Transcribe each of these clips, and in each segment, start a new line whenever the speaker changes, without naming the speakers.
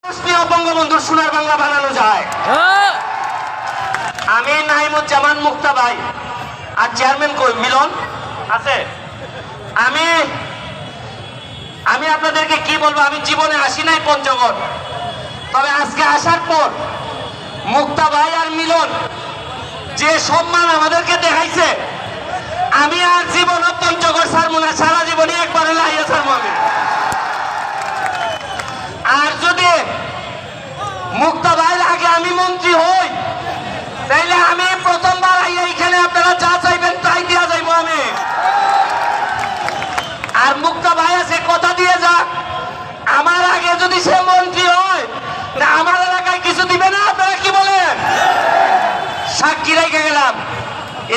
বঙ্গবন্ধুর সোনার বাংলা বানানো যায়। আমি নাইমুজ্জামান মুক্তা ভাই আর চেয়ারম্যান কই মিলন আছে। আমি আপনাদেরকে কি বলবো, আমি জীবনে আসি নাই পঞ্চগড়, তবে আজকে আসার পর মুক্তা ভাই আর মিলন যে সম্মান আমাদেরকে দেখাইছে, আমি আর জীবনে পঞ্চগড় ছাড়বো না, সারা জীবনে একবারে লাইয়া ছাড়বো আমি। আর যদি মুক্তা ভাইয়ের আগে আমি মন্ত্রী হই, তাইলে আমি প্রথমবার আইয়া এখানে আপনারা যা চাইবেন তাই দিয়া যাইবো আমি। আর মুক্তা ভাই আছে কথা দিয়ে যাক, আমার আগে যদি সে মন্ত্রী হয় না আমার এলাকায় কিছু দিবে না। আপনারা কি বলেন? সাক্ষী রেখে গেলাম।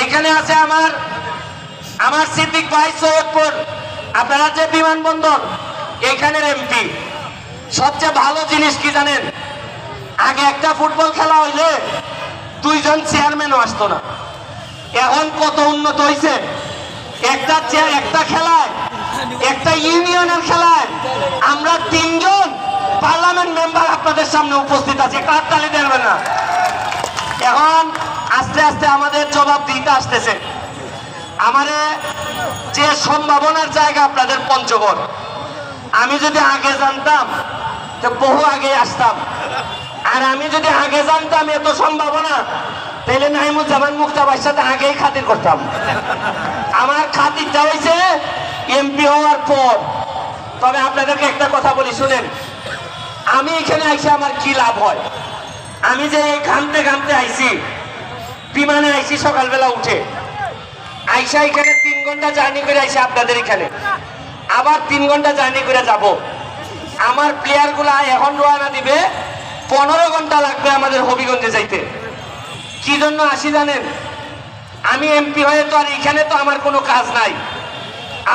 এখানে আছে আমার সিদ্দিক ভাই সৈয়দপুর, আপনারা যে বিমানবন্দর এখানের এমপি। সবচেয়ে ভালো জিনিস কি জানেন? আগে একটা ফুটবল খেলা হইলে 2 জন চেয়ারম্যানও আসতো না। এখন কত উন্নত হয়েছে। একটা খেলায়, একটা ইউনিয়নের খেলায় আমরা 3 জন পার্লামেন্ট মেম্বার আপনাদের সামনে উপস্থিত আছে। কার তালি দেবে না? এখন আস্তে আস্তে আমাদের জবাব দিতে আসতেছে। আমারে যে সম্ভাবনার জায়গা আপনাদের পঞ্চগড়, আমি যদি আগে জানতাম তো বহু আগে আসতাম। আর আমি যদি আগে জানতাম এত সম্ভাবনা, তাহলে নাইমুজ্জামান মুক্তা ভাইয়ের সাথে আগেই খাতির করতাম। আমার খাতিরটা হয়েছে এমপি হওয়ার পর। তবে আপনাদেরকে একটা কথা বলি, শুনেন। আমি এখানে আইসি আমার কি লাভ হয়? আমি যে এই ঘামতে ঘামতে আইসি, বিমানে আইসি সকালবেলা উঠে, আইসা এখানে 3 ঘন্টা জার্নি করে আইসি আপনাদের এখানে, আবার 3 ঘন্টা জার্নি করে যাব। আমার প্লেয়ার গুলা এখন রওনা দিবে, 15 ঘন্টা লাগবে আমাদের হবিগঞ্জে যাইতে। কি জন্য আসি জানেন? আমি এমপি হয়ে তো আর এখানে তো আমার কোনো কাজ নাই।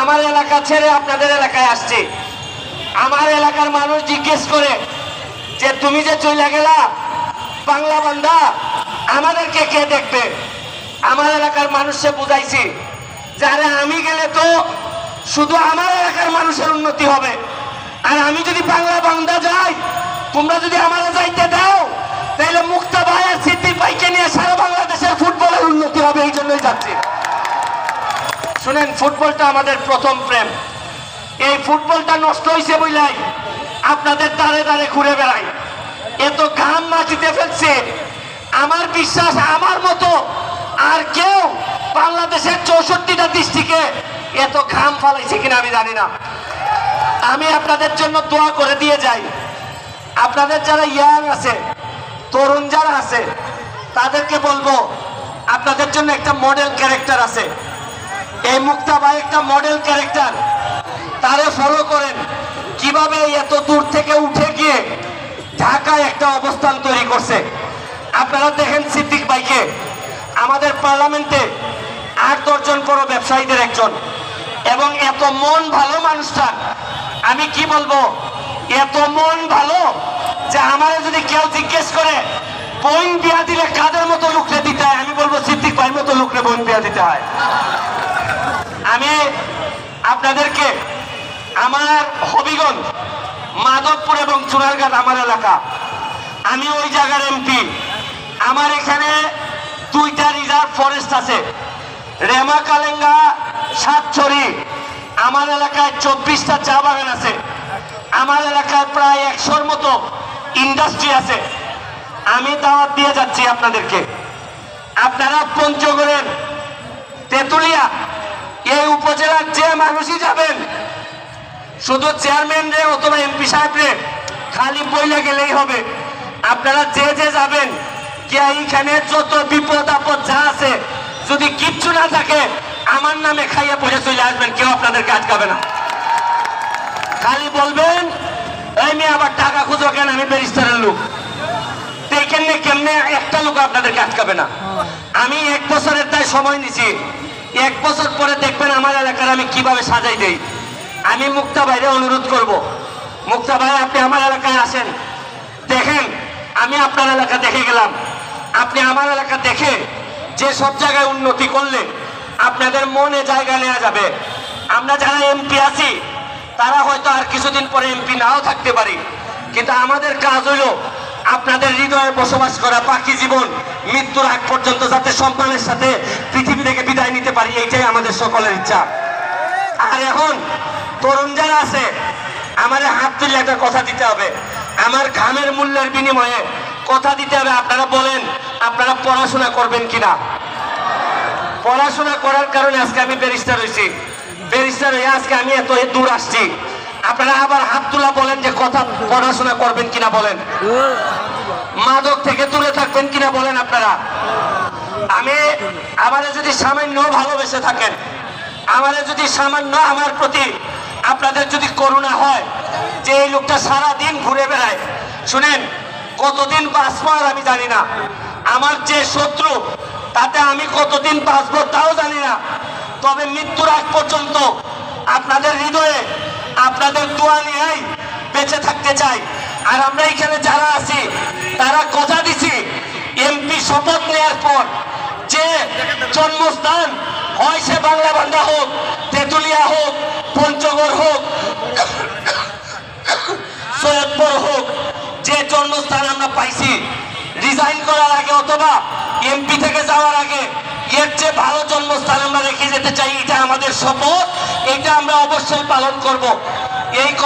আমার এলাকা ছেড়ে আপনাদের এলাকায় আসছে। আমার এলাকার মানুষ জিজ্ঞেস করে যে তুমি যে চলে গেলা বাংলা বান্দা, আমাদেরকে কে দেখবে? আমার এলাকার মানুষকে বুঝাইছি যে আরে আমি গেলে তো শুধু আমার এলাকার মানুষের উন্নতি হবে, আর আমি যদি বাংলা বান্দা যাই, তোমরা যদি আমাকে যাইতে দাও, তাহলে মুক্তা ভাই আর সিদ্দিক ভাইকে নিয়ে সারা বাংলাদেশের ফুটবলের উন্নতি হবে। এই জন্যই যাচ্ছি। শুনেন, ফুটবলটা আমাদের প্রথম প্রেম। এই ফুটবলটা নষ্ট হয়েছে বইলাই আপনাদের দাঁড়ে দাঁড়ে ঘুরে বেড়াই, এত ঘাম মাটিতে ফেলছে। আমার বিশ্বাস আমার মতো আর কেউ বাংলাদেশের 64টা ডিস্ট্রিক্টে এত ঘাম ফালাইছে কিনা আমি জানি না। আমি আপনাদের জন্য দোয়া করে দিয়ে যাই। আপনাদের যারা ইয়াং আছে, তরুণ যারা আছে, তাদেরকে বলবো আপনাদের জন্য একটা মডেল ক্যারেক্টার আছে। এই মুক্তা ভাই একটা মডেল ক্যারেক্টার, তারে ফলো করেন। কিভাবে এত দূর থেকে উঠে গিয়ে ঢাকায় একটা অবস্থান তৈরি করছে। আপনারা দেখেন সিদ্দিক ভাইকে, আমাদের পার্লামেন্টে 8-10 জন বড় ব্যবসায়ীদের একজন, এবং এত মন ভালো মানুষটা। আমি কি বলবো, এত মন ভালো যে আমার যদি কেউ জিজ্ঞেস করে বোন বিয়া দিলে কাদের মতো লোকরে দিতে হয়, আমি বলবো সিদ্দিক ভাইয়ের মতো লোকরে বোন বিয়া দিতে হয়। আমি আপনাদেরকে আমার হবিগঞ্জ, মাধবপুর এবং চুনারঘাট আমার এলাকা, আমি ওই জায়গার এমপি। আমার এখানে 2টা রিজার্ভ ফরেস্ট আছে, রেমা কালেঙ্গা, সাতছড়ি। আমার এলাকায় 24টা চা বাগান আছে। আমার এলাকায় প্রায় 100-র মতো ইন্ডাস্ট্রি আছে। আমি দাওয়াত দিয়ে যাচ্ছি আপনাদেরকে, আপনারা পঞ্চগড়ের তেতুলিয়া এই উপজেলার যে মানুষই যাবেন, শুধু চেয়ারম্যান রে অথবা এমপি সাহেব রে খালি বইলে গেলেই হবে। আপনারা যে যে যাবেন, কে এইখানে যত বিপদ আপদ যা আছে, যদি কিচ্ছু না থাকে আমার নামে খাইয়ে পড়ে চলে আসবেন, কেউ আপনাদেরকে আটকাবে না। খালি বলবেন এই মেয়ে আবার টাকা খুঁজো কেন, আমি ব্যারিস্টারের লোক। কেমনে একটা লোক আপনাদেরকে আটকাবে না। আমি 1 বছরের তাই সময় নিছি। 1 বছর পরে দেখবেন আমার এলাকার আমি কিভাবে সাজাই দেই। আমি মুক্তা ভাইরে অনুরোধ করব, মুক্তা ভাই আপনি আমার এলাকায় আসেন, দেখেন। আমি আপনার এলাকা দেখে গেলাম, আপনি আমার এলাকা দেখে যে সব জায়গায় উন্নতি করলে আপনাদের মনে জায়গা নেওয়া যাবে। আমরা যারা এমপি আছি তারা হয়তো আর কিছুদিন পরে এমপি নাও থাকতে পারি, কিন্তু আমাদের কাজ হইল আপনাদের হৃদয়ে বসবাস করা বাকি জীবন মৃত্যুর আগ পর্যন্ত যাতে সম্মানের সাথে পৃথিবী থেকে বিদায় নিতে পারি, এইটাই আমাদের সকলের ইচ্ছা। আর এখন তরুণ যারা আছে আমাদের হাত তুলে একটা কথা দিতে হবে, আমার ঘামের মূল্যের বিনিময়ে কথা দিতে হবে। আপনারা বলেন আপনারা পড়াশোনা করবেন কিনা? পড়াশোনা করার কারণে আজকে আমি ব্যারিস্টার হয়েছি, ব্যারিস্টার হয়ে আজকে আমি এত দূর আসছি। আপনারা আবার হাত তোলা বলেন যে কথা পড়াশোনা করবেন কিনা বলেন, মাদক থেকে দূরে থাকবেন কিনা বলেন। আপনারা আমি আমারে যদি সামান্য ভালোবেসে থাকেন, আমারে যদি সামান্য আমার প্রতি আপনাদের যদি করুণা হয় যে এই লোকটা সারাদিন ঘুরে বেড়ায়, শুনেন কতদিন বাঁচবো আর আমি জানি না, আমার যে শত্রু তাতে আমি কতদিন বাঁচবো তাও জানি না, তবে মৃত্যুর আগ পর্যন্ত আপনাদের হৃদয়ে আপনাদের দোয়া নিয়েই বেঁচে থাকতে চাই। আর আমরা এখানে যারা আছি তারা কথা দিছি এমপি শপথ নেওয়ার পর যে জন্মস্থান হয় সে বাংলাবান্ধা হোক, তেঁতুলিয়া হোক, পঞ্চগড় হোক, সৈয়দপুর হোক, যে জন্মস্থান আমরা পাইছি রিজাইন করার আগে অথবা এমপি থেকে যাওয়ার আগে এর চেয়ে ভালো জন্মস্থান আমরা রেখে যেতে চাই। এটা আমাদের শপথ, এটা আমরা অবশ্যই পালন করব। এই